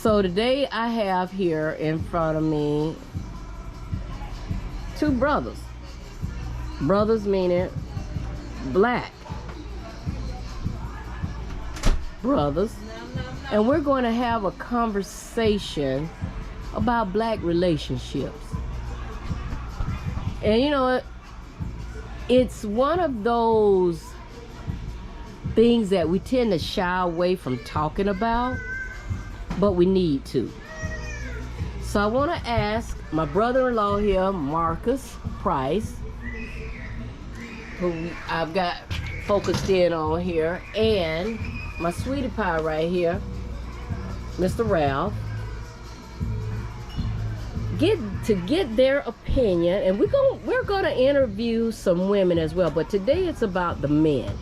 So today I have here in front of me two brothers. Brothers meaning black brothers. And we're going to have a conversation about black relationships. And you know what? It's one of those things that we tend to shy away from talking about, but we need to. So I want to ask my brother-in-law here, Marcus Price, who I've got focused in on here, and my sweetie pie right here, Mr. Ralph, get their opinion, and we're gonna interview some women as well, but today it's about the men.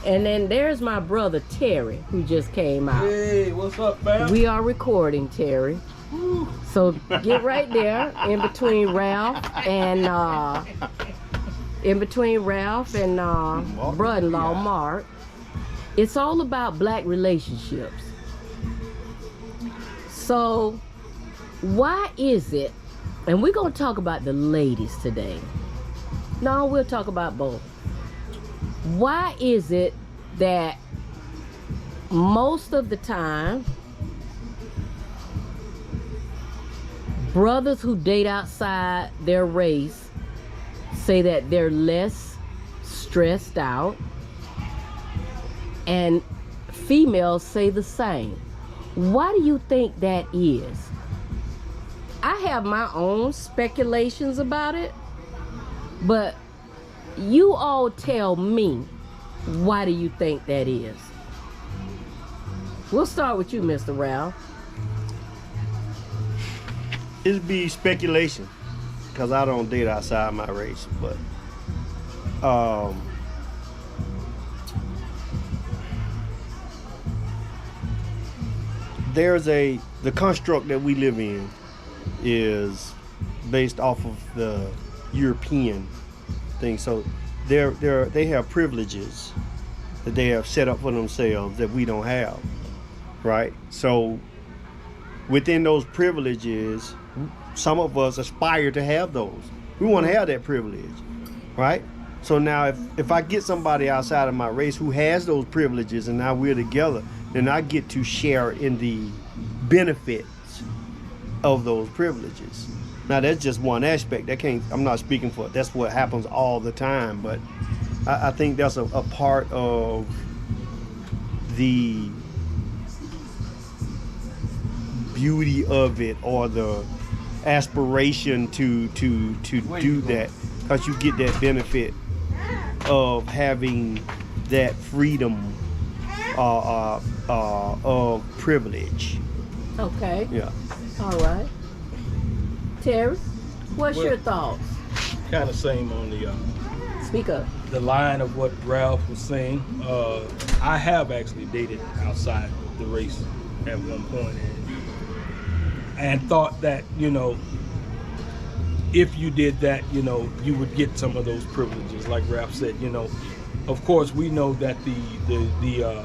And then there's my brother Terry, who just came out. Hey, what's up, fam? We are recording, Terry. Woo. So get right there in between Ralph and brother-in-law Mark. It's all about black relationships. So why is it, and we're gonna talk about the ladies today. No, we'll talk about both. Why is it that most of the time brothers who date outside their race say that they're less stressed out, and females say the same? Why do you think that is? I have my own speculations about it, but you all tell me, why do you think that is? We'll start with you, Mr. Ralph. It'd be speculation, because I don't date outside my race, but the construct that we live in is based off of the European thing. So they have privileges that they have set up for themselves that we don't have, right? So within those privileges, some of us aspire to have those. We want to have that privilege, right? So now if I get somebody outside of my race who has those privileges and now we're together, then I get to share in the benefits of those privileges. Now that's just one aspect. I'm not speaking for it. That's what happens all the time, but I think that's a part of the beauty of it, or the aspiration to do that, because you get that benefit of having that freedom of privilege. Okay. Yeah. All right. Terry, what's your thoughts? Kind of same on the Speak up. the line of what Ralph was saying. I have actually dated outside the race at one point, and thought that, you know, if you did that, you know, you would get some of those privileges, like Ralph said. You know, of course, we know that the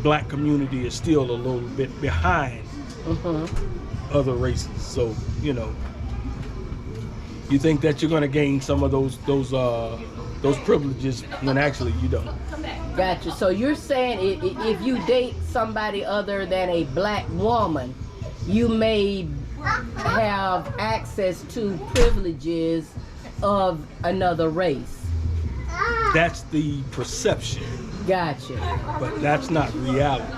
black community is still a little bit behind other races. So, you know, you think that you're going to gain some of those privileges when actually you don't. Gotcha. So you're saying if you date somebody other than a black woman, you may have access to privileges of another race. That's the perception. Gotcha. But that's not reality.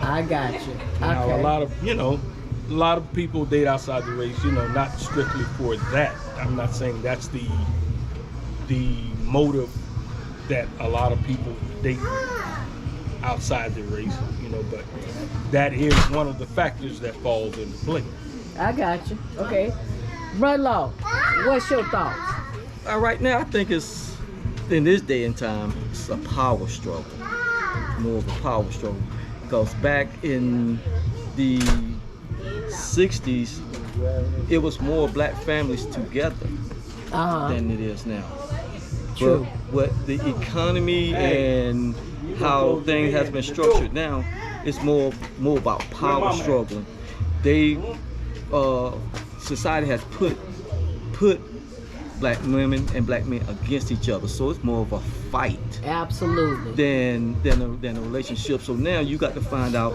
I got you. Now, Okay. a lot of people date outside the race, you know, not strictly for that. I'm not saying that's the motive that a lot of people date outside the race, you know, but that is one of the factors that falls into play. I got you. Okay. Brother-in-law, what's your thoughts? Right now, I think it's, in this day and time, it's a power struggle, more of a power struggle. Because back in the 60s, it was more black families together than it is now. True. But the economy and how things has been structured now, it's more about power struggling. they society has put black women and black men against each other, so it's more of a fight Absolutely. than a relationship. So now you got to find out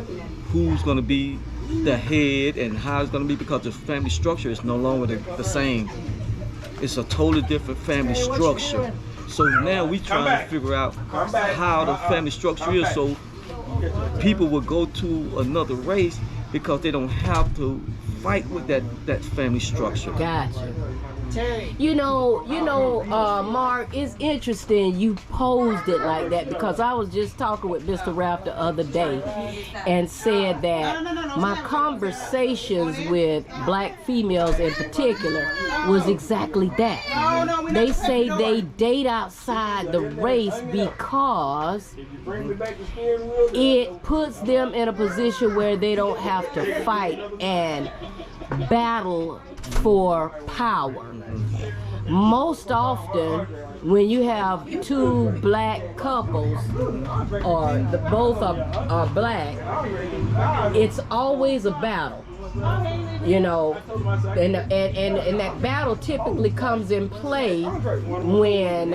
who's going to be the head and how it's going to be, because the family structure is no longer the same. It's a totally different family structure. So now we trying to figure out how the family structure is, so people will go to another race because they don't have to fight with that family structure. Gotcha. You know, Mark, it's interesting you posed it like that, because I was just talking with Mr. Ralph the other day and said that my conversations with black females in particular was exactly that. They say they date outside the race because it puts them in a position where they don't have to fight and battle for power. Most often, when you have two black couples, or both are black, it's always a battle. You know, and that battle typically comes in play when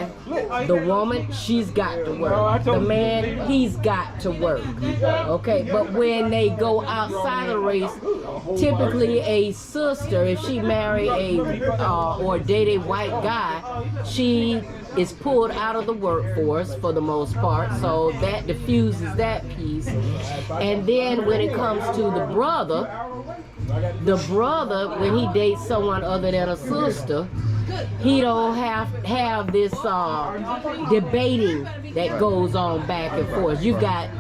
the woman, she's got to work, the man, he's got to work. Okay, but when they go outside of the race, typically a sister, if she marry or date a white guy, she is pulled out of the workforce for the most part, so that diffuses that piece. And then when it comes to the brother, when he dates someone other than a sister, he don't have this debating that goes on back and forth. You got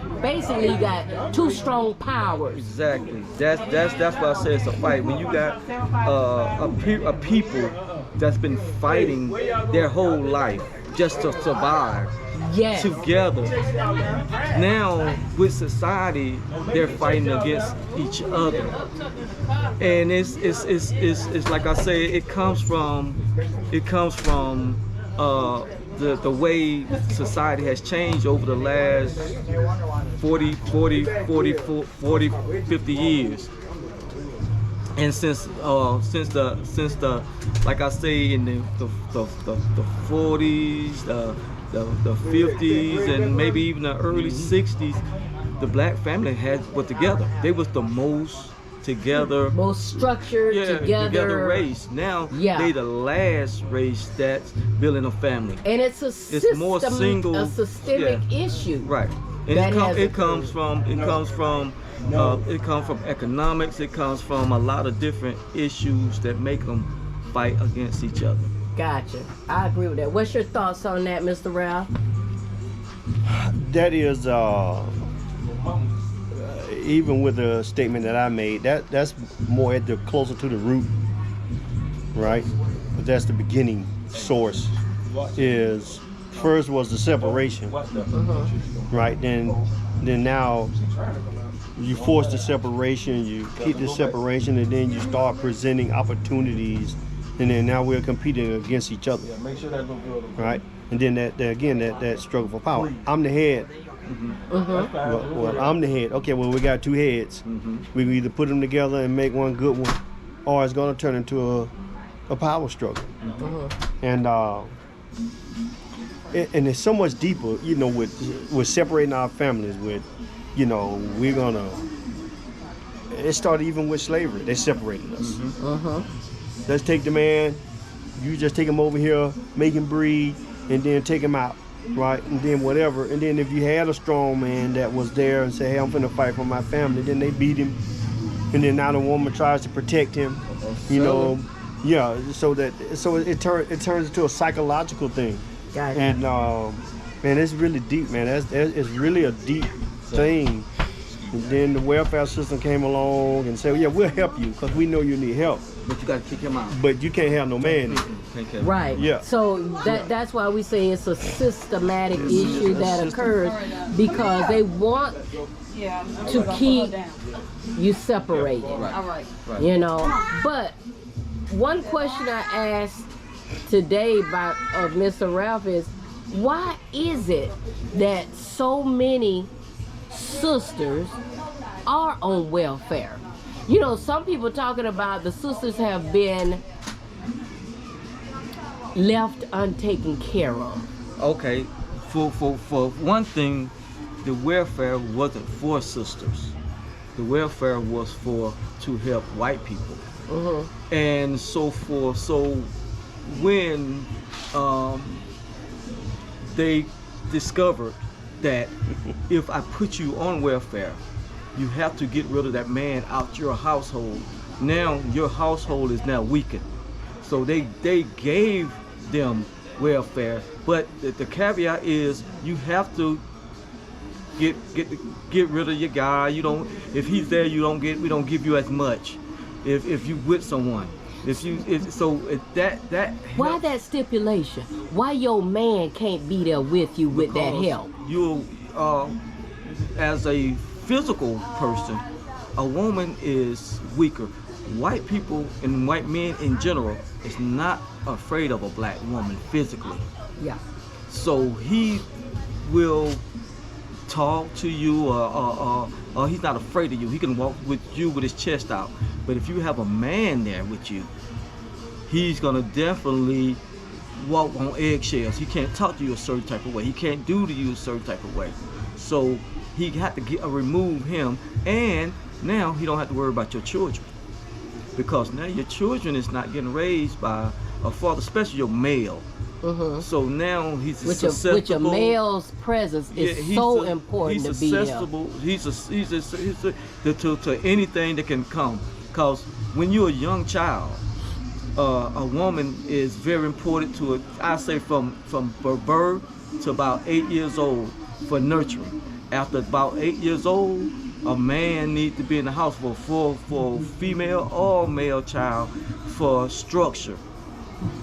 two strong powers. Exactly. That's why I say it's a fight. When you got a people that's been fighting their whole life just to survive. Yes. Together. Now with society, they're fighting against each other, and it's like I say, it comes from the way society has changed over the last 40, 50 years. And since the like I say, in the 40s, the 50s, and maybe even the early 60s, the black family were together. They was the most together, most structured, together race. Now they the last race that's building a family, and it's a systemic issue, right? And it comes from economics. It comes from a lot of different issues that make them fight against each other. Gotcha. I agree with that. What's your thoughts on that, Mr. Ralph? That is, even with the statement that I made, that's more at the closer to the root, right? But that's the beginning source. Is first was the separation, right? Then now you force the separation, you keep the separation, and then you start presenting opportunities. And then now we're competing against each other, right? And then that struggle for power. I'm the head. Well, I'm the head. Okay, well, we got two heads. We can either put them together and make one good one, or it's going to turn into a power struggle. And it's so much deeper, you know, with separating our families. With, you know, we're gonna. It started even with slavery. They separated us. Let's take the man, you just take him over here, make him breed, and then take him out, right? And then whatever. And then if you had a strong man that was there and say, hey, I'm finna fight for my family, then they beat him. And then now the woman tries to protect him, you know. Yeah, so it turns into a psychological thing. Gotcha. And man, it's really deep, man. It's really a deep thing. And then the welfare system came along and said, yeah, we'll help you because we know you need help. But you got to kick him out. But you can't have no man. Right. Yeah. So that's why we say it's a systematic issue that occurs, because they want to keep you separated. Right. You know. But one question I asked today of Mr. Ralph is, why is it that so many sisters are on welfare? You know, some people talking about the sisters have been left untaken care of. Okay, for one thing, the welfare wasn't for sisters. The welfare was to help white people. And so when they discovered that if I put you on welfare, you have to get rid of that man out your household. Now your household is now weakened. So they gave them welfare, but the caveat is you have to get rid of your guy. You don't, if he's there, we don't give you as much. If you with someone, that Why that stipulation? Why your man can't be there with you with that help? You, as a physical person, a woman is weaker. White people and white men in general is not afraid of a black woman physically. Yeah. So he will talk to you, or he's not afraid of you. He can walk with you with his chest out. But if you have a man there with you, he's gonna definitely walk on eggshells. He can't talk to you a certain type of way. He can't do to you a certain type of way. So he had to remove him, and now he don't have to worry about your children, because now your children is not getting raised by a father, especially your male. So now he's susceptible. Which a male's presence is so important to be susceptible. He's to anything that can come. Because when you're a young child, a woman is very important to it. I say from birth to about 8 years old for nurturing. After about 8 years old, a man needs to be in the house for female or male child, for structure,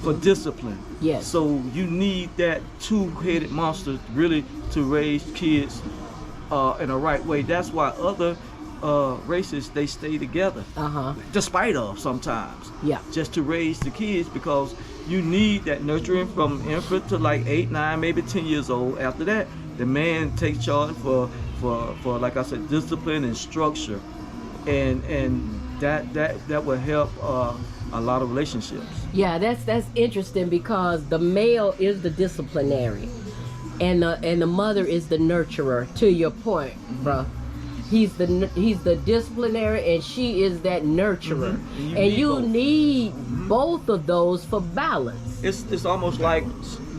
for discipline. Yes. So you need that two-headed monster really to raise kids in the right way. That's why other races, they stay together, despite of sometimes. Yeah. Just to raise the kids, because you need that nurturing from infant to like 8, 9, maybe 10 years old. After that, the man takes charge for like I said, discipline and structure, and that will help a lot of relationships. Yeah, that's interesting, because the male is the disciplinary, and the mother is the nurturer. To your point, bro, he's the disciplinary, and she is that nurturer, and you need both of those for balance. It's almost like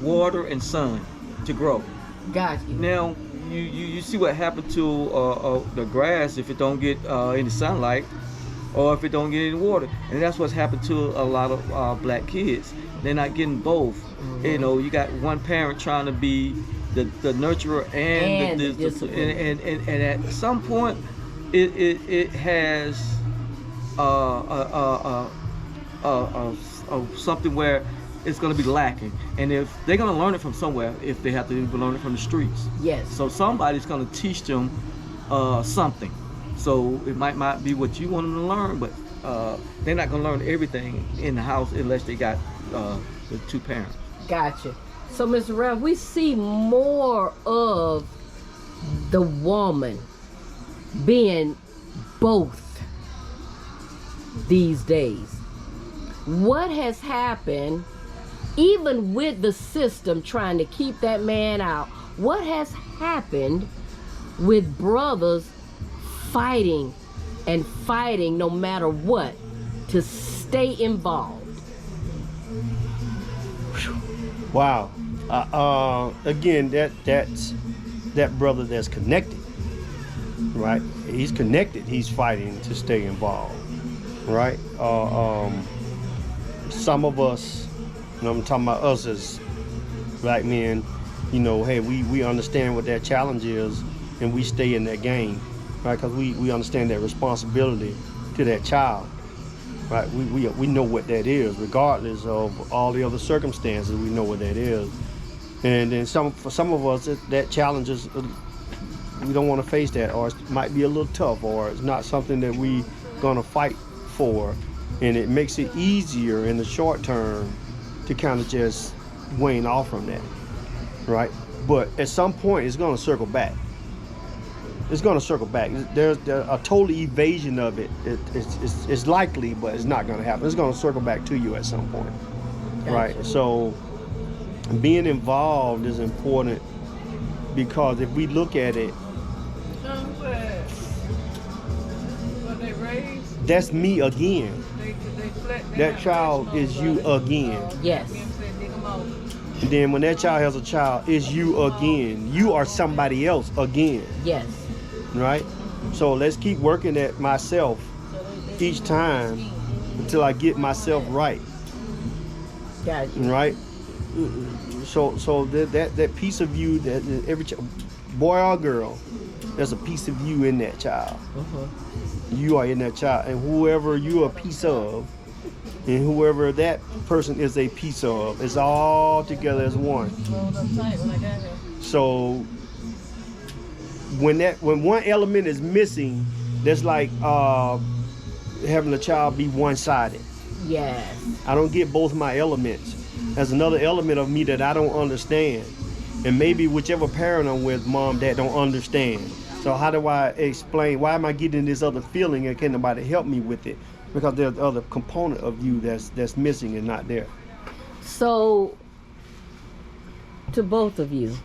water and sun to grow. Got you. Now you see what happened to the grass if it don't get any sunlight, or if it don't get any water, and that's what's happened to a lot of black kids. They're not getting both. You know, you got one parent trying to be the nurturer and the discipline, and at some point it has something where it's going to be lacking, and if they're going to learn it from somewhere, if they have to even learn it from the streets. Yes. So somebody's going to teach them something. So it might not be what you want them to learn, but they're not going to learn everything in the house unless they got the two parents. Gotcha. So, Mr. Rev, we see more of the woman being both these days. What has happened, even with the system trying to keep that man out, what has happened with brothers fighting and fighting no matter what to stay involved? Wow. Again, that's that brother that's connected, right? He's connected. He's fighting to stay involved, right? Some of us, and I'm talking about us as black men, you know, hey, we understand what that challenge is, and we stay in that game, right? Because we understand that responsibility to that child, right? We know what that is, regardless of all the other circumstances. We know what that is, and then for some of us, that challenge is, we don't want to face that, or it might be a little tough, or it's not something that we gonna fight for, and it makes it easier in the short term to kind of just wane off from that, right? But at some point, it's gonna circle back, it's going to circle back. There's a total evasion of it. It's likely, but it's not going to happen. It's going to circle back to you at some point, right? So being involved is important, because if we look at it, that's me again. That child is you again. Yes. And then when that child has a child, it's you again. You are somebody else again. Yes. Right? So let's keep working at myself each time until I get myself right. Got you. Right? So that piece of you, that every boy or girl, there's a piece of you in that child. You are in that child, and whoever you're a piece of, and whoever that person is a piece of, is all together as one. So when one element is missing, that's like having a child be one-sided. Yes. I don't get both my elements. There's another element of me that I don't understand, and maybe whichever parent I'm with, mom, dad, don't understand. So how do I explain, why am I getting this other feeling, and can nobody help me with it? Because there's other component of you that's missing and not there. So, to both of you,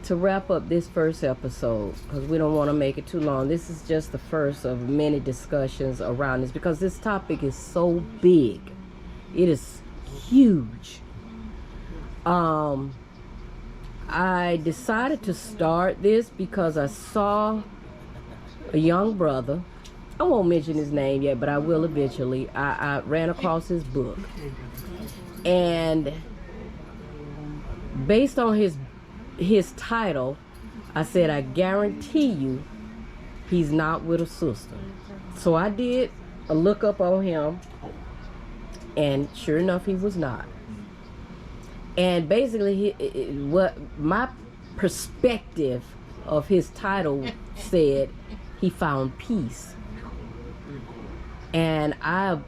to wrap up this first episode, because we don't want to make it too long, this is just the first of many discussions around this, because this topic is so big. It is huge. I decided to start this because I saw a young brother. I won't mention his name yet, but I will eventually. I ran across his book. And based on his title, I said, I guarantee you he's not with a sister. So I did a look up on him, and sure enough, he was not. And basically, what my perspective of his title said, he found peace. And I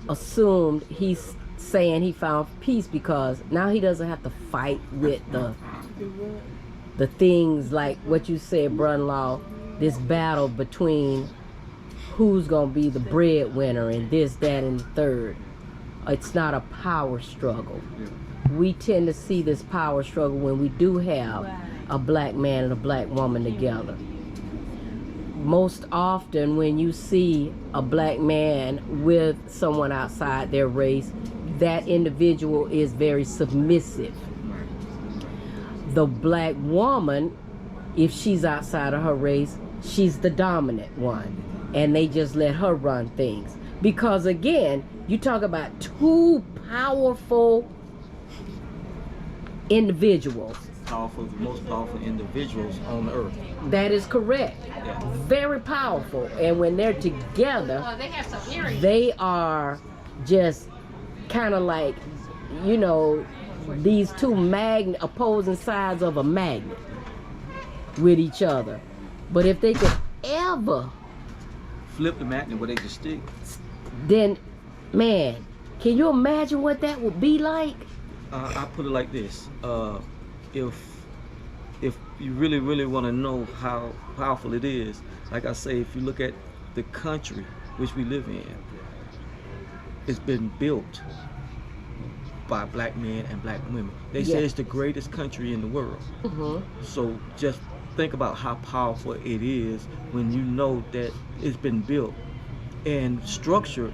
assumed he's saying he found peace because now he doesn't have to fight with the things like what you said, brother-in-law, this battle between who's gonna be the breadwinner and this, that, and the third. It's not a power struggle. We tend to see this power struggle when we do have a black man and a black woman together. Most often when you see a black man with someone outside their race, that individual is very submissive. The black woman, if she's outside of her race, she's the dominant one, and they just let her run things. Because again, you talk about two powerful individuals. The most powerful individuals on the earth. That is correct. Yeah. Very powerful. And when they're together, they are just kind of like, you know, these two opposing sides of a magnet with each other. But if they could ever Flip the magnet where they just stick. then, man, can you imagine what that would be like? I put it like this: if you really want to know how powerful it is, like I say, if you look at the country which we live in, it's been built by black men and black women. They say it's the greatest country in the world. So just think about how powerful it is when you know that it's been built and structured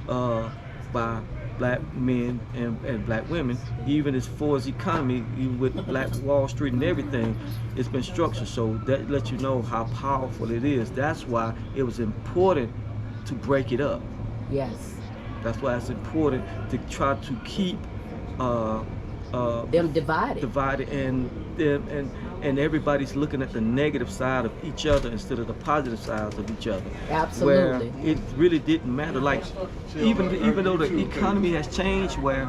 by black men and black women. Even as far as economy, even with Black Wall Street and everything, it's been structured. So that lets you know how powerful it is. That's why it was important to break it up. Yes. That's why it's important to try to keep them divided. And everybody's looking at the negative side of each other instead of the positive sides of each other. Absolutely. Where it really didn't matter. Like even though the economy has changed, where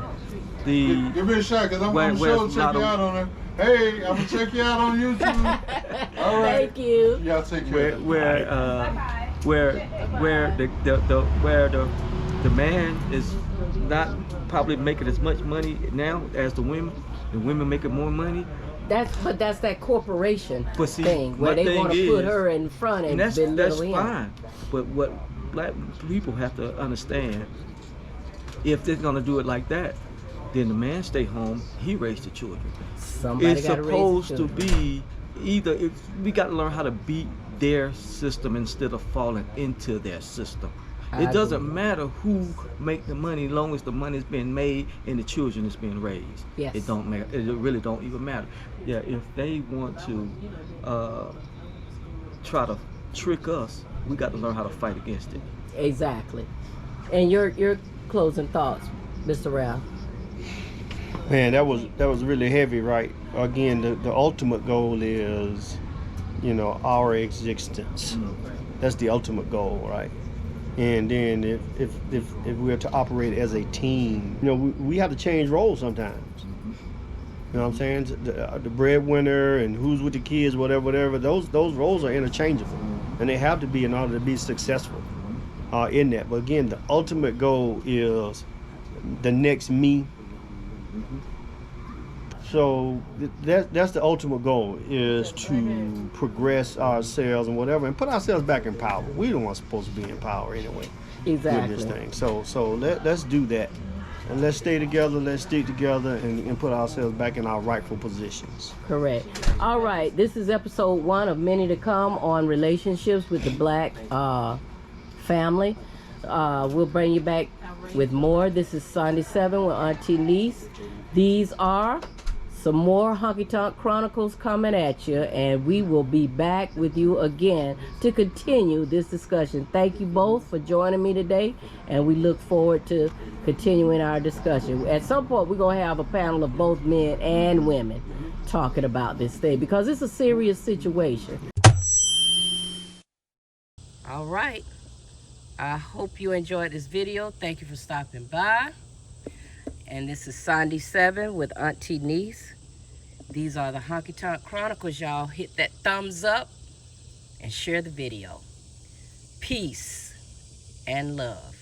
the give me a shot, cause I'm gonna show check you out on it. Hey, I'm gonna check you out on YouTube. All right. Thank you. Y'all take care. Where the man is not probably making as much money now as the women. The women making more money. that's that corporation But see, thing where my they want to thing put is- her in front and that's belittle him. fine. But what black people have to understand, if they're gonna do it like that, then the man stay home. He raised the children. Somebody It's gotta raise the supposed to children. be either. If we got to learn how to beat their system instead of falling into their system. I It doesn't agree. matter who make the money, long as the money is being made and the children is being raised. Yes. It don't matter. It really don't even matter. Yeah, if they want to try to trick us, we got to learn how to fight against it. Exactly. And your closing thoughts, Mr. Ralph. Man, that was really heavy, right? Again, the ultimate goal is, our existence. That's the ultimate goal, right? And then if we're to operate as a team, we have to change roles sometimes. You know what I'm saying? The breadwinner and who's with the kids, whatever. Those roles are interchangeable, and they have to be in order to be successful in that. But again, the ultimate goal is the next me. So that's the ultimate goal, is to progress ourselves and whatever, and put ourselves back in power. We don't want supposed to be in power anyway. Exactly. With this thing. So let's do that, and let's stay together. Let's stick together and put ourselves back in our rightful positions. Correct. All right. This is episode 1 of many to come on relationships with the black family. We'll bring you back with more. This is Sunday 7 with AN-T-NEES. These are some more Honky Tonk Chronicles coming at you, and we will be back with you again to continue this discussion. Thank you both for joining me today, and we look forward to continuing our discussion. At some point, we're going to have a panel of both men and women talking about this thing, because it's a serious situation. All right. I hope you enjoyed this video. Thank you for stopping by. And this is Sunday 7 with AN-T-NEES. These are the Honky Tonk Chronicles, y'all. Hit that thumbs up and share the video. Peace and love.